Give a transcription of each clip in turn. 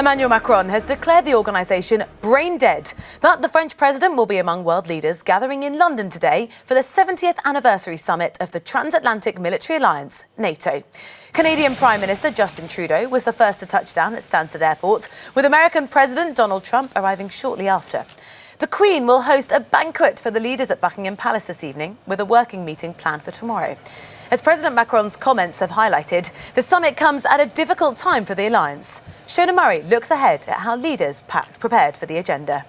Emmanuel Macron has declared the organisation brain dead. But the French president will be among world leaders gathering in London today for the 70th anniversary summit of the Transatlantic Military Alliance, NATO. Canadian Prime Minister Justin Trudeau was the first to touch down at Stansted Airport, with American President Donald Trump arriving shortly after. The Queen will host a banquet for the leaders at Buckingham Palace this evening, with a working meeting planned for tomorrow. As President Macron's comments have highlighted, the summit comes at a difficult time for the alliance. Shona Murray looks ahead at how leaders prepared for the agenda.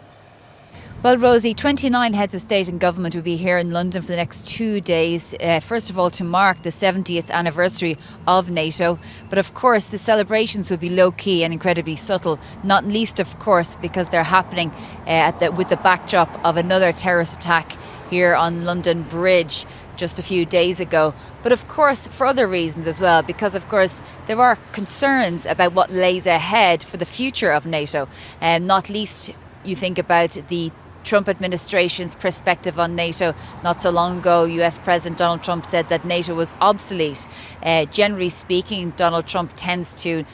Well, Rosie, 29 heads of state and government will be here in London for the next 2 days. First of all, to mark the 70th anniversary of NATO. But of course, the celebrations will be low-key and incredibly subtle, not least, of course, because they're happening with the backdrop of another terrorist attack here on London Bridge just a few days ago. But of course, for other reasons as well, because of course there are concerns about what lays ahead for the future of NATO. Not least, you think about the Trump administration's perspective on NATO. Not so long ago, US President Donald Trump said that NATO was obsolete. Generally speaking, Donald Trump tends to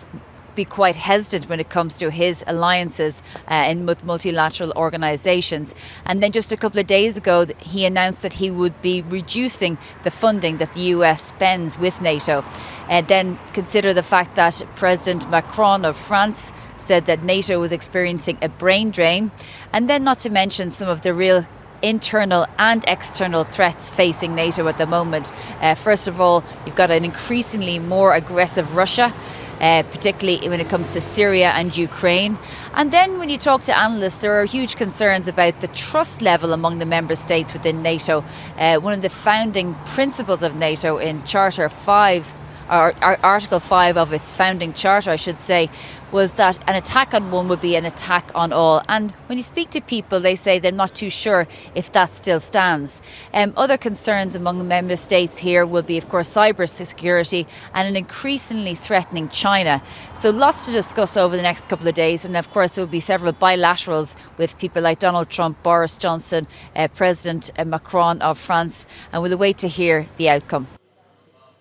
be quite hesitant when it comes to his alliances with multilateral organisations. And then just a couple of days ago, he announced that he would be reducing the funding that the US spends with NATO. Then consider the fact that President Macron of France said that NATO was experiencing a brain drain. And then not to mention some of the real internal and external threats facing NATO at the moment. First of all, you've got an increasingly more aggressive Russia, particularly when it comes to Syria and Ukraine. And then when you talk to analysts, there are huge concerns about the trust level among the member states within NATO. One of the founding principles of NATO in Charter 5, or Article 5 of its founding charter, I should say, was that an attack on one would be an attack on all. And when you speak to people, they say they're not too sure if that still stands. Other concerns among the member states here will be, of course, cyber security and an increasingly threatening China. So lots to discuss over the next couple of days. And of course, there will be several bilaterals with people like Donald Trump, Boris Johnson, President Macron of France. And we'll await to hear the outcome.